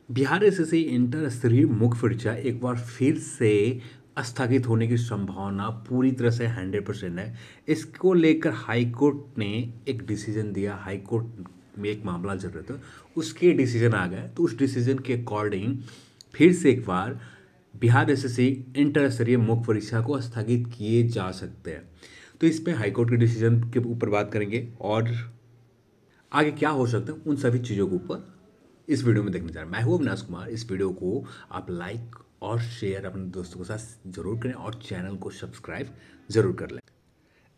Bihar SSC inter स्तरीय मुख्य परीक्षा एक बार फिर से स्थगित होने की संभावना पूरी तरह से 100% है। इसको लेकर हाई कोर्ट ने एक डिसीजन दिया। हाई कोर्ट में एक मामला चल रहा था, उसके डिसीजन आ गए, तो उस डिसीजन के अकॉर्डिंग फिर से एक बार बिहार एसएससी इंटर स्तरीय मुख्य परीक्षा को स्थगित किए जा सकते हैं। तो इसमें हाई कोर्ट के डिसीजन के ऊपर बात करेंगे और आगे क्या हो सकता है उन सभी चीज़ों के ऊपर इस वीडियो में देखने जा रहे हैं। मैं हूं अविनाश कुमार। इस वीडियो को आप लाइक और शेयर अपने दोस्तों के साथ जरूर करें और चैनल को सब्सक्राइब जरूर कर लें।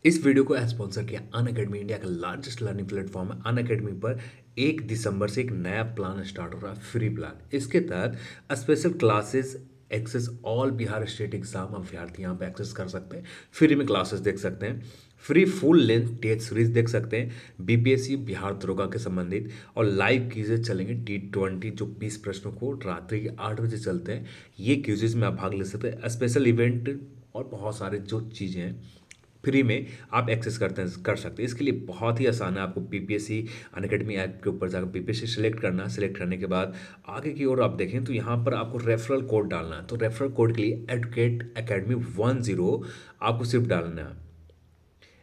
इस वीडियो को स्पॉन्सर किया अनअकैडमी, इंडिया का लार्जेस्ट लर्निंग प्लेटफॉर्म है। अनअकैडमी पर 1 दिसंबर से एक नया प्लान स्टार्ट हो रहा है, फ्री प्लान। इसके तहत special classes access all Bihar state exam अभ्यर्थी यहाँ पे एक्सेस कर सकते हैं। फ्री में क्लासेस देख सकते हैं, free full length test series देख सकते हैं बीपीएससी बिहार दरोगा के संबंधित, और लाइव क्विजेज चलेंगे T20 जो 20 प्रश्नों को रात्रि के 8 बजे चलते हैं। ये क्विजेज में आप भाग ले सकते हैं। स्पेशल इवेंट और बहुत सारे जो चीज़ें हैं फ्री में आप एक्सेस कर सकते हैं। इसके लिए बहुत ही आसान है। आपको पीपीएससी अनअकैडमी ऐप के ऊपर जाकर पीपीएससी सेलेक्ट करना है। सेलेक्ट करने के बाद आगे की ओर आप देखें तो यहाँ पर आपको रेफरल कोड डालना है। तो रेफरल कोड के लिए एडुकेट अकेडमी 10 आपको सिर्फ डालना है।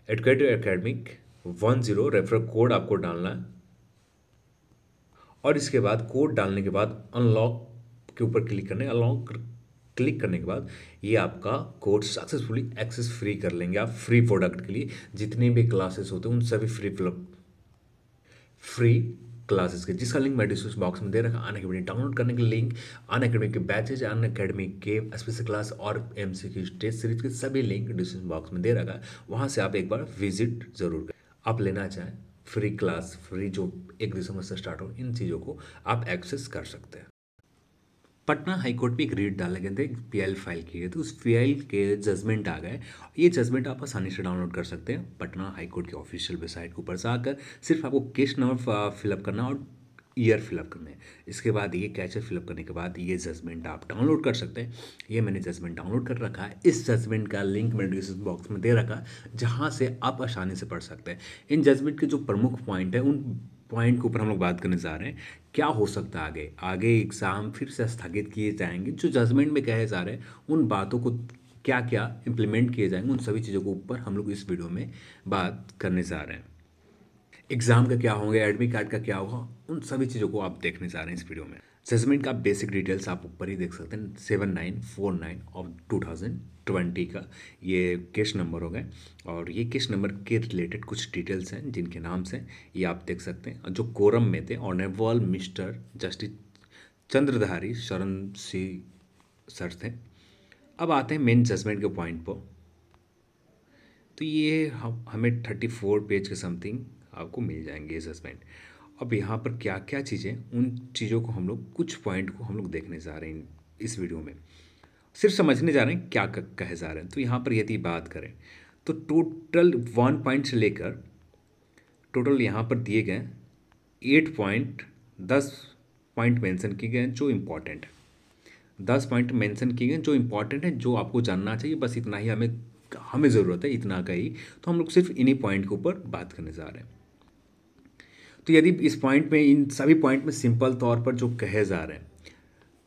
एडुकेट अकेडमिक 10 रेफरल कोड आपको डालना है, और इसके बाद कोड डालने के बाद अनलॉक के ऊपर क्लिक करने, अनलॉक क्लिक करने के बाद ये आपका कोड सक्सेसफुली एक्सेस फ्री कर लेंगे आप फ्री प्रोडक्ट के लिए। जितने भी क्लासेस होते हैं उन सभी फ्री क्लासेस के, जिसका लिंक मैं डिस्क्रिप्शन बॉक्स में दे रखा। अनअकैडमी डाउनलोड करने के लिंक, अनअकैडमी के बैचेज, अनअकैडमी के स्पेशल क्लास और एमसीक्यू टेस्ट सीरीज के सभी लिंक डिस्क्रिप्शन बॉक्स में दे रखा है। वहाँ से आप एक बार विजिट जरूर करें। आप लेना चाहें फ्री क्लास, फ्री जो 1 दिसंबर से स्टार्ट हो, इन चीज़ों को आप एक्सेस कर सकते हैं। पटना हाईकोर्ट में एक रीट डाले गए थे, पीआईएल फाइल किए थे, उस पीआईएल के जजमेंट आ गए। ये जजमेंट आप आसानी से डाउनलोड कर सकते हैं पटना हाईकोर्ट की ऑफिशियल वेबसाइट के ऊपर जाकर। सिर्फ आपको केस नंबर फिलअप करना और ईयर फिलअप करना है। इसके बाद ये कैचर फिलअप करने के बाद ये जजमेंट आप डाउनलोड कर सकते हैं। ये मैंने जजमेंट डाउनलोड कर रखा है। इस जजमेंट का लिंक मैंने डिस्क्रिप्शन बॉक्स में दे रखा है, जहाँ से आप आसानी से पढ़ सकते हैं। इन जजमेंट के जो प्रमुख पॉइंट है उन पॉइंट के ऊपर हम लोग बात करने जा रहे हैं। क्या हो सकता है आगे, आगे एग्ज़ाम फिर से स्थगित किए जाएंगे, जो जजमेंट में कहे जा रहे हैं उन बातों को क्या क्या इम्प्लीमेंट किए जाएंगे, उन सभी चीज़ों के ऊपर हम लोग इस वीडियो में बात करने जा रहे हैं। एग्ज़ाम का क्या होंगे, एडमिट कार्ड का क्या होगा, उन सभी चीज़ों को आप देखने जा रहे हैं इस वीडियो में। जजमेंट का बेसिक डिटेल्स आप ऊपर ही देख सकते हैं। 7949 ऑफ 2020 का ये केस नंबर हो गए, और ये केस नंबर के रिलेटेड कुछ डिटेल्स हैं जिनके नाम से ये आप देख सकते हैं। और जो कोरम में थे honourable mister justice Chandradhari Sharan Singh sir थे। अब आते हैं मेन जजमेंट के पॉइंट पर। तो ये हमें 34 पेज के समथिंग आपको मिल जाएंगे जजमेंट। अब यहाँ पर क्या क्या चीज़ें, उन चीज़ों को हम लोग, कुछ पॉइंट को हम लोग देखने जा रहे हैं इस वीडियो में। सिर्फ समझने जा रहे हैं क्या कहे जा रहे हैं। तो यहाँ पर यदि बात करें तो टोटल 1 पॉइंट से लेकर टोटल यहाँ पर दिए गए 8 पॉइंट, 10 पॉइंट मेंशन किए गए हैं जो इम्पोर्टेंट है। 10 पॉइंट मेंशन किए गए जो इम्पोर्टेंट है, जो आपको जानना चाहिए, बस इतना ही हमें ज़रूरत है, इतना का ही। तो हम लोग सिर्फ इन्हीं पॉइंट के ऊपर बात करने जा रहे हैं। तो यदि इस पॉइंट में, इन सभी पॉइंट में सिंपल तौर पर जो कहे जा रहे हैं,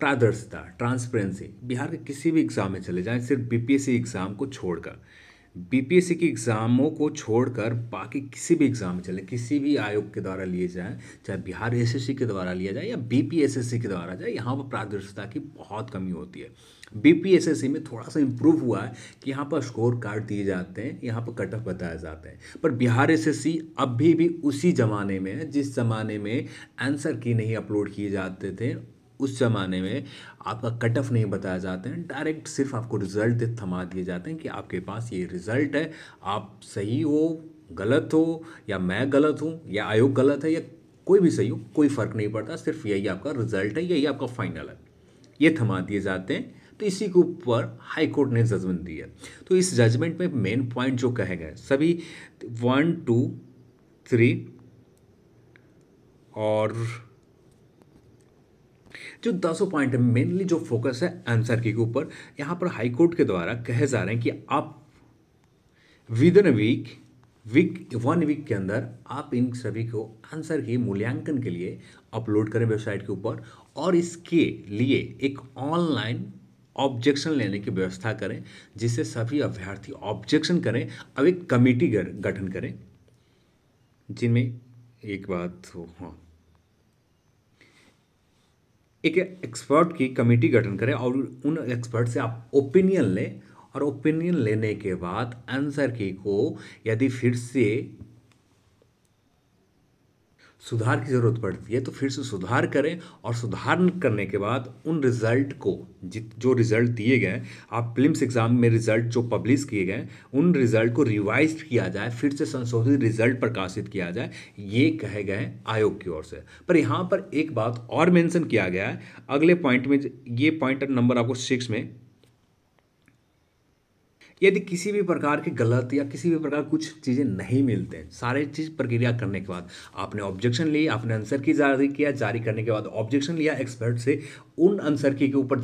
पारदर्शिता, ट्रांसपेरेंसी, बिहार के किसी भी एग्ज़ाम में चले जाएं, सिर्फ बीपीएससी एग्ज़ाम को छोड़कर, बीपीएससी की एग्ज़ामों को छोड़कर बाकी किसी भी एग्ज़ाम में चले, किसी भी आयोग के द्वारा लिए जाए, चाहे बिहार एसएससी के द्वारा लिया जाए या बीपीएसएससी के द्वारा जाए, यहाँ पर पारदर्शिता की बहुत कमी होती है। बीपीएसएससी में थोड़ा सा इम्प्रूव हुआ है कि यहाँ पर स्कोर कार्ड दिए जाते हैं, यहाँ पर कट ऑफ बताए जाते हैं, पर बिहार एसएससी अभी भी उसी ज़माने में है जिस ज़माने में आंसर की नहीं अपलोड किए जाते थे। उस ज़माने में आपका कट ऑफ नहीं बताया जाते हैं, डायरेक्ट सिर्फ आपको रिज़ल्ट थमा दिए जाते हैं कि आपके पास ये रिज़ल्ट है, आप सही हो, गलत हो, या मैं गलत हूँ, या आयोग गलत है, या कोई भी सही हो, कोई फ़र्क नहीं पड़ता, सिर्फ यही आपका रिज़ल्ट है, यही आपका फाइनल है, ये थमा दिए जाते हैं। तो इसी के ऊपर हाई कोर्ट ने जजमेंट दी है। तो इस जजमेंट में मेन पॉइंट जो कहे गए सभी 1, 2, 3 और जो 10 पॉइंट है, मेनली जो फोकस है आंसर की के ऊपर। यहाँ पर हाई कोर्ट के द्वारा कहे जा रहे हैं कि आप विद इन वीक 1 वीक के अंदर आप इन सभी को आंसर की मूल्यांकन के लिए अपलोड करें वेबसाइट के ऊपर, और इसके लिए एक ऑनलाइन ऑब्जेक्शन लेने की व्यवस्था करें, जिससे सभी अभ्यर्थी ऑब्जेक्शन करें। अब एक कमेटी गठन करें, जिनमें एक बात हो, हाँ, एक एक्सपर्ट की कमेटी गठन करें और उन एक्सपर्ट से आप ओपिनियन लें, और ओपिनियन लेने के बाद आंसर की को यदि फिर से सुधार की ज़रूरत पड़ती है तो फिर से सुधार करें, और सुधार करने के बाद उन रिज़ल्ट को, जो रिज़ल्ट दिए गए, आप प्रीलिम्स एग्ज़ाम में रिज़ल्ट जो पब्लिश किए गए, उन रिज़ल्ट को रिवाइज किया जाए, फिर से संशोधित रिज़ल्ट प्रकाशित किया जाए, ये कहे गए आयोग की ओर से। पर यहाँ पर एक बात और मेंशन किया गया है अगले पॉइंट में, ये पॉइंट नंबर आपको 6 में, यदि किसी भी प्रकार की गलत या किसी भी प्रकार कुछ चीज़ें नहीं मिलते हैं, सारे चीज़ प्रक्रिया करने के बाद आपने ऑब्जेक्शन ली, आपने आंसर की जारी किया, जारी करने के बाद ऑब्जेक्शन लिया एक्सपर्ट से, उन आंसर की के ऊपर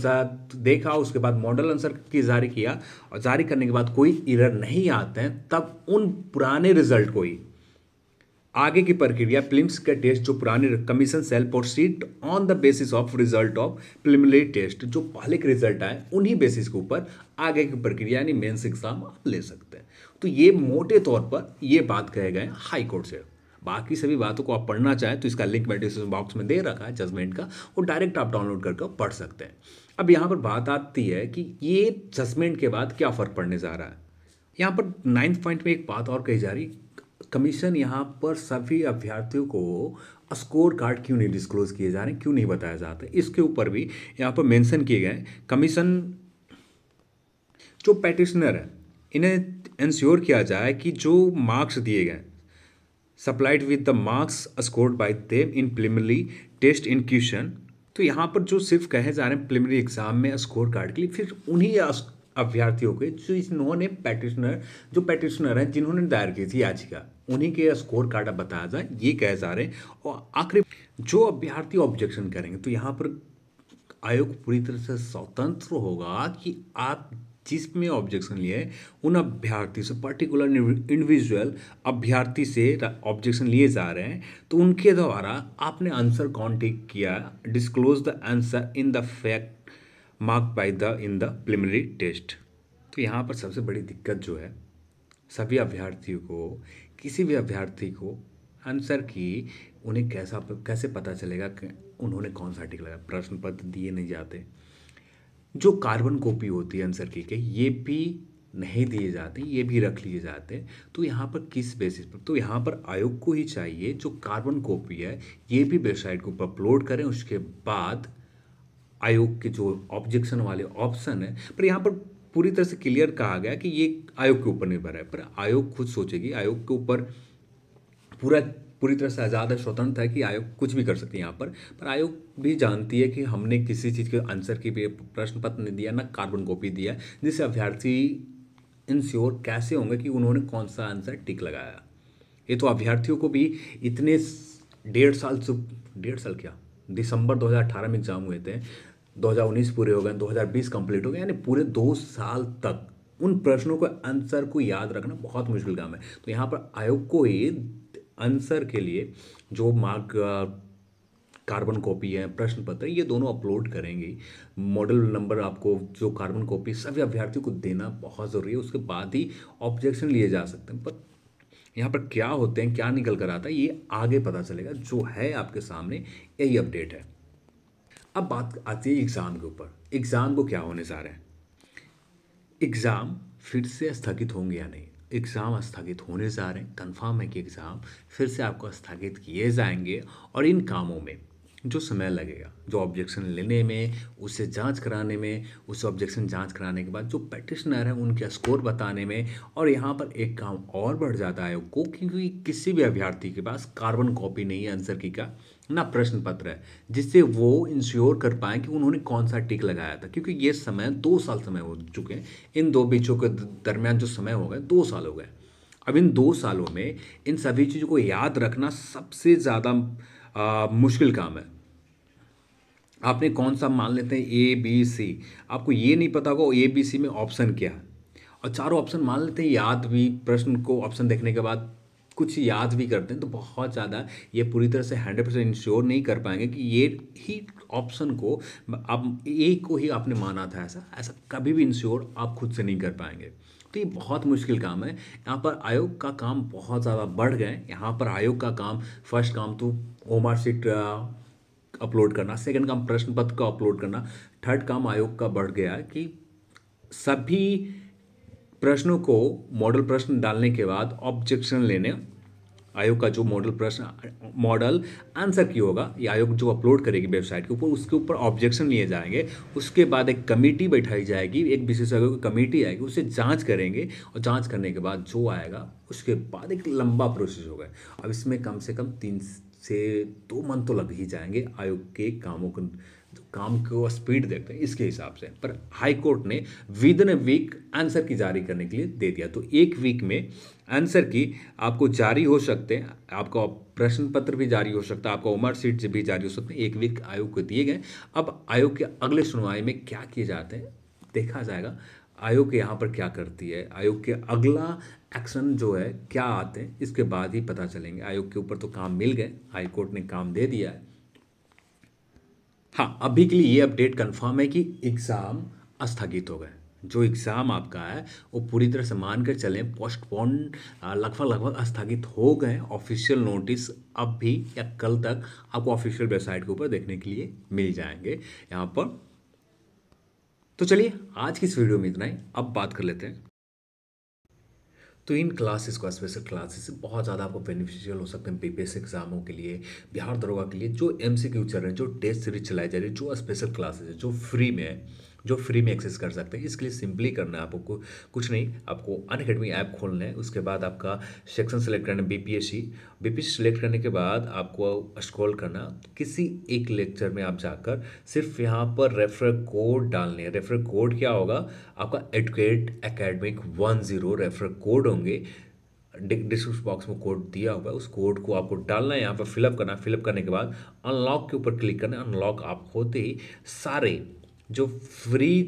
देखा, उसके बाद मॉडल आंसर की जारी किया, और जारी करने के बाद कोई एरर नहीं आते हैं, तब उन पुराने रिजल्ट को ही आगे की प्रक्रिया प्रीलिम्स का टेस्ट, जो पुराने commission shall proceed on the basis of result of preliminary test, जो पहले के रिजल्ट आए उन्हीं बेसिस के ऊपर आगे की प्रक्रिया यानी मेंस एग्जाम आप ले सकते हैं। तो ये मोटे तौर पर ये बात कहे गए हाई कोर्ट से। बाकी सभी बातों को आप पढ़ना चाहें तो इसका लिंक मैं डिस्क्रिप्शन बॉक्स में दे रखा है जजमेंट का, वो डायरेक्ट आप डाउनलोड करके पढ़ सकते हैं। अब यहाँ पर बात आती है कि ये जजमेंट के बाद क्या फ़र्क पड़ने जा रहा है। यहाँ पर 9th पॉइंट में एक बात और कही जा रही, कमीशन यहाँ पर सभी अभ्यर्थियों को स्कोर कार्ड क्यों नहीं डिस्क्लोज किए जा रहे, क्यों नहीं बताया जाता, इसके ऊपर भी यहाँ पर मेंशन किए गए। कमीशन जो पैटिशनर है इन्हें इंश्योर किया जाए कि जो मार्क्स दिए गए supplied with the marks scored by them in preliminary test in question, तो यहाँ पर जो सिर्फ कहे जा रहे हैं प्रिलिमिनरी एग्जाम में स्कोर कार्ड के लिए, फिर उन्हीं अभ्यर्थियों के जो इन्होंने पैटिशनर हैं जिन्होंने दायर की थी याचिका, उन्हीं के स्कोर कार्ड अब बताया जाए, ये कहे जा रहे हैं। और आखिरी जो अभ्यर्थी ऑब्जेक्शन करेंगे तो यहाँ पर आयोग पूरी तरह से स्वतंत्र होगा कि आप जिसमें ऑब्जेक्शन लिए उन अभ्यर्थी से, पर्टिकुलर इंडिविजुअल अभ्यर्थी से ऑब्जेक्शन लिए जा रहे हैं, तो उनके द्वारा आपने आंसर कौन टिक किया, disclose the answer in the fact mark by the in the preliminary test. तो यहाँ पर सबसे बड़ी दिक्कत जो है, सभी अभ्यर्थियों को, किसी भी अभ्यर्थी को आंसर की उन्हें कैसे पता चलेगा कि उन्होंने कौन सा टिक लगाया। प्रश्न पत्र दिए नहीं जाते, जो कार्बन कॉपी होती है आंसर की के, ये भी नहीं दिए जाते, ये भी रख लिए जाते। तो यहाँ पर किस बेसिस पर, तो यहाँ पर आयोग को ही चाहिए जो कार्बन कॉपी है ये भी वेबसाइट के ऊपर अपलोड करें, उसके बाद आयोग के जो ऑब्जेक्शन वाले ऑप्शन है, पर यहाँ पर पूरी तरह से क्लियर कहा गया कि ये आयोग के ऊपर निर्भर है, पर आयोग खुद सोचेगी, आयोग के ऊपर पूरी तरह से आज़ाद है, स्वतंत्र है कि आयोग कुछ भी कर सकती है यहाँ पर आयोग भी जानती है कि हमने किसी चीज़ के आंसर की प्रश्न पत्र नहीं दिया, ना कार्बन कॉपी दिया, जिससे अभ्यर्थी इंश्योर कैसे होंगे कि उन्होंने कौन सा आंसर टिक लगाया। ये तो अभ्यर्थियों को भी इतने 1.5 साल क्या, दिसंबर 2018 में एग्जाम हुए थे, 2019 पूरे हो गए, 2020 कंप्लीट हो गए, यानी पूरे 2 साल तक उन प्रश्नों को आंसर को याद रखना बहुत मुश्किल काम है। तो यहाँ पर आयोग को ही आंसर के लिए जो मार्क कार्बन कॉपी है, प्रश्न पत्र, ये दोनों अपलोड करेंगे। मॉडल नंबर आपको जो कार्बन कॉपी सभी अभ्यर्थियों को देना बहुत ज़रूरी है, उसके बाद ही ऑब्जेक्शन लिए जा सकते हैं। पर यहाँ पर क्या होते हैं, क्या निकल कर आता है, ये आगे पता चलेगा। जो है आपके सामने यही अपडेट है। अब बात आती है एग्ज़ाम के ऊपर। एग्ज़ाम को क्या होने जा रहे हैं, एग्ज़ाम फिर से स्थगित होंगे या नहीं। एग्ज़ाम स्थगित होने जा रहे हैं, कंफर्म है कि एग्ज़ाम फिर से आपको स्थगित किए जाएंगे, और इन कामों में जो समय लगेगा, जो ऑब्जेक्शन लेने में, उसे जांच कराने में, उस ऑब्जेक्शन जांच कराने के बाद जो पैटिशनर है उनके स्कोर बताने में, और यहाँ पर एक काम और बढ़ जाता है आयोग को, क्योंकि किसी भी अभ्यर्थी के पास कार्बन कॉपी नहीं है आंसर की का, ना प्रश्न पत्र है, जिससे वो इंश्योर कर पाए कि उन्होंने कौन सा टिक लगाया था। क्योंकि ये समय 2 साल समय हो चुके हैं, इन दो बीचों के दरमियान जो समय हो गए 2 साल हो गए। अब इन 2 सालों में इन सभी चीज़ों को याद रखना सबसे ज़्यादा मुश्किल काम है। आपने कौन सा मान लेते हैं ABC, आपको ये नहीं पता होगा ABC में ऑप्शन क्या है, और चारों ऑप्शन मान लेते हैं याद भी, प्रश्न को ऑप्शन देखने के बाद कुछ याद भी करते हैं तो बहुत ज़्यादा ये पूरी तरह से 100% इंश्योर नहीं कर पाएंगे कि ये ही ऑप्शन को आप ए को ही आपने माना था, ऐसा ऐसा कभी भी इंश्योर आप खुद से नहीं कर पाएंगे। तो ये बहुत मुश्किल काम है। यहाँ पर आयोग का काम बहुत ज़्यादा बढ़ गए। यहाँ पर आयोग का काम, फर्स्ट काम तो मार्कशीट अपलोड करना, सेकंड काम प्रश्न पत्र को अपलोड करना, थर्ड काम आयोग का बढ़ गया कि सभी प्रश्नों को मॉडल प्रश्न डालने के बाद ऑब्जेक्शन लेने। आयोग का जो मॉडल प्रश्न मॉडल आंसर की होगा, ये आयोग जो अपलोड करेगी वेबसाइट के ऊपर, उसके ऊपर ऑब्जेक्शन लिए जाएंगे। उसके बाद एक कमेटी बैठाई जाएगी, एक विशेषज्ञों की कमेटी आएगी, उसे जांच करेंगे और जांच करने के बाद जो आएगा उसके बाद एक लंबा प्रोसेस होगा। अब इसमें कम से कम 3 से 2 मंथ तो लग ही जाएंगे आयोग के कामों को, काम को स्पीड देखते हैं इसके हिसाब से। पर हाई कोर्ट ने within a week answer key जारी करने के लिए दे दिया। तो एक वीक में आंसर की आपको जारी हो सकते हैं, आपका प्रश्न पत्र भी जारी हो सकता है, आपका मार्कशीट भी जारी हो सकते हैं। एक वीक आयोग को दिए गए। अब आयोग के अगले सुनवाई में क्या किए जाते हैं देखा जाएगा। आयोग यहाँ पर क्या करती है, आयोग के अगला एक्शन जो है क्या आते हैं, इसके बाद ही पता चलेंगे। आयोग के ऊपर तो काम मिल गए, हाई कोर्ट ने काम दे दिया है। हाँ, अभी के लिए ये अपडेट कंफर्म है कि एग्ज़ाम स्थगित हो गए। जो एग्ज़ाम आपका है वो पूरी तरह से मान कर चलें पोस्टपोन, लगभग स्थगित हो गए। ऑफिशियल नोटिस अब भी या कल तक आपको ऑफिशियल वेबसाइट के ऊपर देखने के लिए मिल जाएंगे यहाँ पर। तो चलिए आज की इस वीडियो में इतना ही। अब बात कर लेते हैं। तो इन क्लासेस को, स्पेशल क्लासेस बहुत ज़्यादा आपको बेनिफिशियल हो सकते हैं बीपीएससी एग्जामों के लिए, बिहार दरोगा के लिए। जो एमसीक्यू चल रहे हैं, जो टेस्ट सीरीज चलाई जा रही है, जो स्पेशल क्लासेस है, जो फ्री में है, जो फ्री में एक्सेस कर सकते हैं। इसके लिए सिंपली करना है आपको कुछ नहीं, आपको अनअकैडमी ऐप खोलना है। उसके बाद आपका सेक्शन सेलेक्ट करना है बीपीएससी सेलेक्ट करने के बाद आपको स्क्रॉल करना, किसी एक लेक्चर में आप जाकर सिर्फ यहाँ पर रेफरल कोड डालने हैं। रेफरल कोड क्या होगा, आपका एडुकेट एकेडमिक 10 रेफरल कोड होंगे। डिस्क्रिप्शन बॉक्स में कोड दिया हुआ है, उस कोड को आपको डालना है, यहाँ पर फिलअप करना है। फिलअप करने के बाद अनलॉक के ऊपर क्लिक करना है। अनलॉक आप होते ही सारे जो फ्री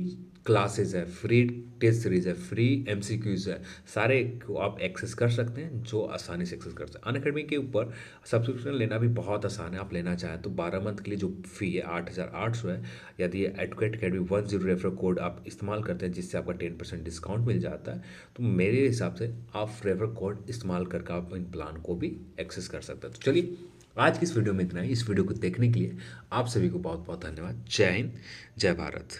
क्लासेस है, फ्री टेस्ट सीरीज है, फ्री एमसीक्यूज है, सारे को आप एक्सेस कर सकते हैं, जो आसानी से एक्सेस कर सकते हैं। अनअकैडमी के ऊपर सब्सक्रिप्शन लेना भी बहुत आसान है। आप लेना चाहें तो 12 मंथ के लिए जो फी है 8,800 है। यदि एडुकेट अकेडमी 10 रेफर कोड आप इस्तेमाल करते हैं जिससे आपका 10% डिस्काउंट मिल जाता है, तो मेरे हिसाब से आप रेफर कोड इस्तेमाल करके आप इन प्लान को भी एक्सेस कर सकते हैं। तो चलिए आज की इस वीडियो में इतना ही। इस वीडियो को देखने के लिए आप सभी को बहुत बहुत धन्यवाद। जय हिंद, जय भारत।